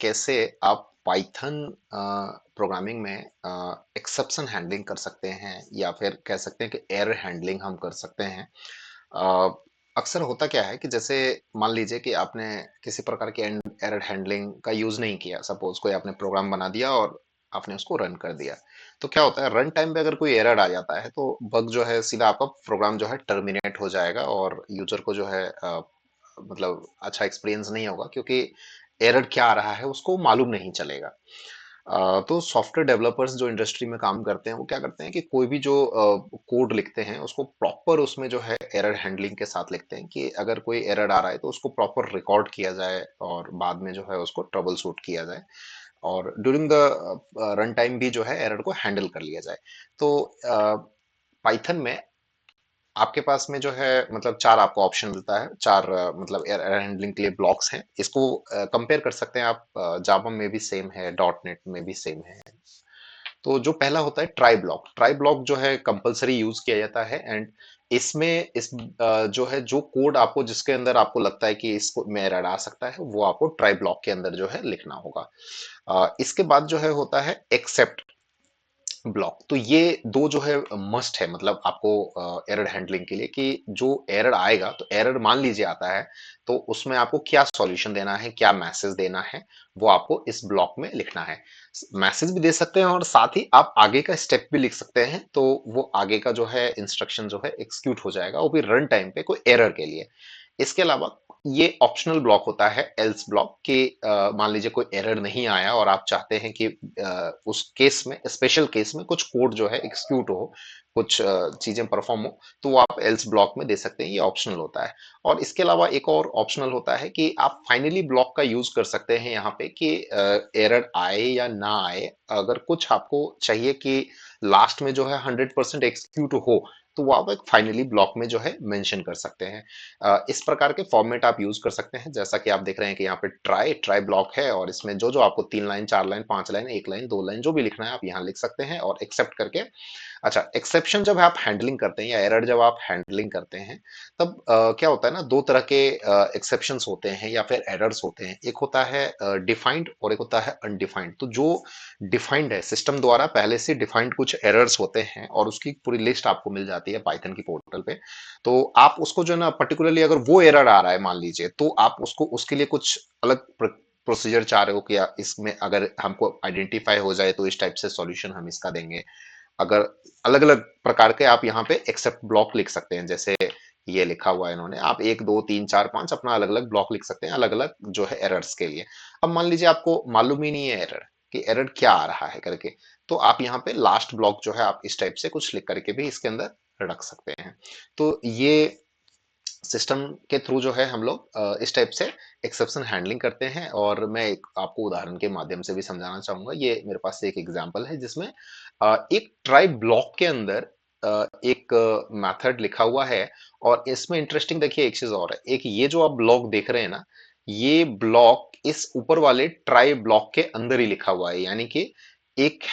कैसे आप Python programming में एक्सेप्शन हैंडलिंग कर सकते हैं या फिर कह सकते हैं कि एरर हैंडलिंग हम कर सकते हैं। अ, अक्सर होता क्या है कि जैसे मान लीजिए कि आपने किसी प्रकार की एरर हैंडलिंग का यूज नहीं किया, सपोज कोई आपने प्रोग्राम बना दिया और आपने उसको रन कर दिया। तो क्या होता है, रन टाइम पे अगर कोई एरर आ जाता है तो बग जो है सीधा आपका प्रोग्राम जो है टर्मिनेट हो जाएगा और यूजर को जो है मतलब अच्छा एक्सपीरियंस नहीं होगा, क्योंकि एरर क्या आ रहा है उसको मालूम नहीं चलेगा। तो सॉफ्टवेयर डेवलपर्स जो इंडस्ट्री में काम करते हैं वो क्या करते हैं कि कोई भी जो कोड लिखते हैं उसको प्रॉपर उसमें जो है एरर हैंडलिंग के साथ लिखते हैं कि अगर कोई एरर आ रहा है तो उसको प्रॉपर रिकॉर्ड किया जाए और बाद में जो है उसको ट्रबल शूट किया जाए और ड्यूरिंग द रन टाइम भी जो है एरर को हैंडल कर लिया जाए। तो पाइथन में आपके पास में जो है मतलब चार आपको ऑप्शन मिलता है, चार मतलब एरर हैंडलिंग के लिए ब्लॉक्स हैं। इसको कंपेयर कर सकते हैं आप, जावा में भी सेम है, डॉट नेट में भी सेम है। तो जो पहला होता है ट्राई ब्लॉक, ट्राई ब्लॉक जो है कंपलसरी यूज किया जाता है एंड इसमें जो है जो कोड आपको जिसके अंदर आपको लगता है कि इसको में एरर आ सकता है वो आपको ट्राई ब्लॉक के अंदर जो है लिखना होगा। इसके बाद जो है होता है एक्सेप्ट ब्लॉक। तो ये दो जो है मस्ट है, मतलब आपको एरर हैंडलिंग के लिए कि जो एरर आएगा तो एरर मान लीजिए आता है तो उसमें आपको क्या सॉल्यूशन देना है, क्या मैसेज देना है, वो आपको इस ब्लॉक में लिखना है। मैसेज भी दे सकते हैं और साथ ही आप आगे का स्टेप भी लिख सकते हैं, तो वो आगे का जो है इंस्ट्रक्शन जो है एग्जीक्यूट हो जाएगा, वो भी रन टाइम पे कोई एरर के लिए। इसके अलावा ये ऑप्शनल ब्लॉक होता है एल्स ब्लॉक कि मान लीजिए कोई एरर नहीं आया और आप चाहते हैं कि उस केस में, स्पेशल केस में कुछ कोड जो है एग्जीक्यूट हो, कुछ चीजें परफॉर्म हो, तो वो आप एल्स ब्लॉक में दे सकते हैं। ये ऑप्शनल होता है। और इसके अलावा एक और ऑप्शनल होता है कि आप फाइनली ब्लॉक का यूज कर सकते हैं यहाँ पे कि एरर आए या ना आए, अगर कुछ आपको चाहिए कि लास्ट में जो है 100% एग्जीक्यूट हो, तो वो आप एक फाइनली ब्लॉक में जो है मेंशन कर सकते हैं। इस प्रकार के फॉर्मेट आप यूज कर सकते हैं। जैसा कि आप देख रहे हैं कि यहाँ पे ट्राई ट्राई ब्लॉक है और इसमें जो जो आपको 3 line, 4 line, 5 line, 1 line, 2 line जो भी लिखना है आप यहाँ लिख सकते हैं और एक्सेप्ट करके। अच्छा, एक्सेप्शन जब आप हैंडलिंग करते हैं या एरर जब आप हैंडलिंग करते हैं तब क्या होता है ना, दो तरह के एक्सेप्शंस होते हैं या फिर एरर्स होते हैं। एक होता है डिफाइंड और एक होता है अनडिफाइंड। तो जो डिफाइंड है, सिस्टम द्वारा पहले से डिफाइंड कुछ एरर्स होते हैं और उसकी पूरी लिस्ट आपको मिल जाती है पाइथन की पोर्टल पे। तो आप उसको जो है ना, पर्टिकुलरली अगर वो एरर आ रहा है मान लीजिए, तो आप उसको उसके लिए कुछ अलग प्रोसीजर चाह रहे हो कि इसमें अगर हमको आइडेंटिफाई हो जाए तो इस टाइप से सॉल्यूशन हम इसका देंगे। अगर अलग अलग प्रकार के आप यहाँ पे एक्सेप्ट ब्लॉक लिख सकते हैं, जैसे ये लिखा हुआ है इन्होंने, आप 1 2 3 4 5 अपना अलग अलग ब्लॉक लिख सकते हैं अलग अलग जो है एरर्स के लिए। अब मान लीजिए आपको मालूम ही नहीं है एरर कि एरर क्या आ रहा है करके, तो आप यहाँ पे लास्ट ब्लॉक जो है आप इस टाइप से कुछ लिख करके भी इसके अंदर रख सकते हैं। तो ये सिस्टम के थ्रू जो है हम लोग इस टाइप से एक्सेप्शन हैंडलिंग करते हैं। और मैं एक आपको उदाहरण के माध्यम से भी समझाना चाहूंगा। ये मेरे पास एक एग्जांपल है जिसमें एक ट्राई ब्लॉक के अंदर एक मेथड लिखा हुआ है। और इसमें इंटरेस्टिंग देखिए एक चीज और है, एक ये जो आप ब्लॉक देख रहे हैं ना, ये ब्लॉक इस ऊपर वाले ट्राई ब्लॉक के अंदर ही लिखा हुआ है, यानी कि एक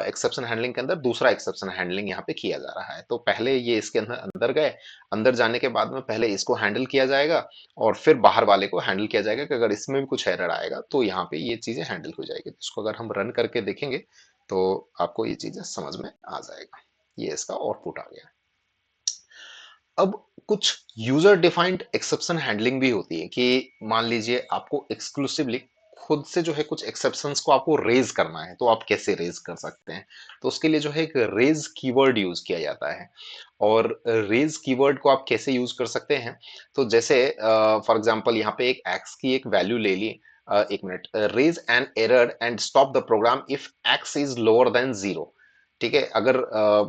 एक्सेप्शन हैंडलिंग के अंदर दूसरा एक्सेप्शन हैंडलिंग यहाँ पे किया जा रहा है। तो पहले ये इसके अंदर अंदर गए, अंदर जाने के बाद में पहले इसको हैंडल किया जाएगा और फिर बाहर वाले को हैंडल किया जाएगा कि अगर इसमें भी कुछ एरर आएगा तो यहाँ पे ये चीजें हैंडल हो जाएगी। तो इसको अगर हम रन करके देखेंगे तो आपको ये चीजें समझ में आ जाएगा। ये इसका आउटपुट आ गया। अब कुछ यूजर डिफाइंड एक्सेप्शन हैंडलिंग भी होती है कि मान लीजिए आपको एक्सक्लूसिवली खुद से जो है कुछ एक्सेप्शंस को आपको रेज करना है, तो आप कैसे रेज कर सकते हैं? तो उसके लिए जो है एक रेज कीवर्ड यूज किया जाता है। और रेज कीवर्ड को आप कैसे यूज कर सकते हैं? तो जैसे फॉर एग्जांपल यहाँ पे एक एक्स की एक वैल्यू ले ली। एक minute, raise an error and stop the program if x is lower than 0। ठीक है, अगर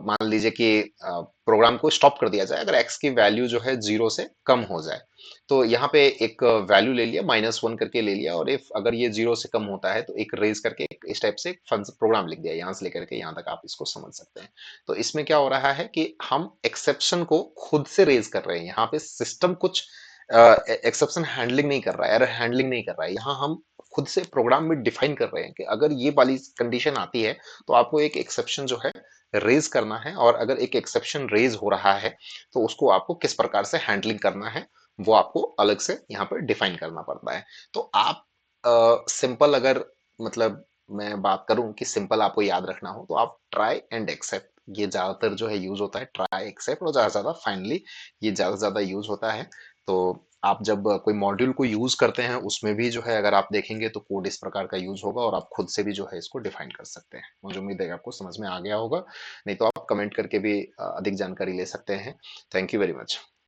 मान लीजिए कि प्रोग्राम को स्टॉप कर दिया जाए अगर एक्स की वैल्यू जो है 0 से कम हो जाए। तो यहाँ पे एक वैल्यू ले लिया, -1 करके ले लिया, और इफ अगर ये 0 से कम होता है तो एक रेज करके इस टाइप से प्रोग्राम लिख दिया, यहाँ से लेकर के यहाँ तक आप इसको समझ सकते हैं। तो इसमें क्या हो रहा है कि हम एक्सेप्शन को खुद से रेज कर रहे हैं, यहाँ पे सिस्टम कुछ एक्सेप्शन हैंडलिंग नहीं कर रहा है, एरर हैंडलिंग नहीं कर रहा है। यहाँ हम खुद से प्रोग्राम में डिफाइन कर रहे हैं कि अगर ये वाली कंडीशन आती है तो आपको एक एक्सेप्शन जो है रेज करना है, और अगर एक एक्सेप्शन रेज हो रहा है तो उसको आपको किस प्रकार से हैंडलिंग करना है वो आपको अलग से यहाँ पर डिफाइन करना पड़ता है। तो आप सिंपल अगर मतलब मैं बात करूँ कि सिंपल आपको याद रखना हो, तो आप ट्राई एंड एक्सेप्ट ये ज़्यादातर जो है यूज़ होता है, ट्राई, एक्सेप्ट और ज़्यादा से ज़्यादा फाइनली ये ज़्यादा से ज़्यादा यूज़ होता है। तो आप जब कोई मॉड्यूल को यूज़ करते हैं, उसमें भी जो है अगर आप देखेंगे तो कोड इस प्रकार का यूज़ होगा और आप खुद से भी जो है इसको डिफाइन कर सकते हैं। मुझे उम्मीद है कि आपको समझ में आ गया होगा, नहीं तो आप कमेंट करके भी अधिक जानकारी ले सकते हैं। Thank you very much.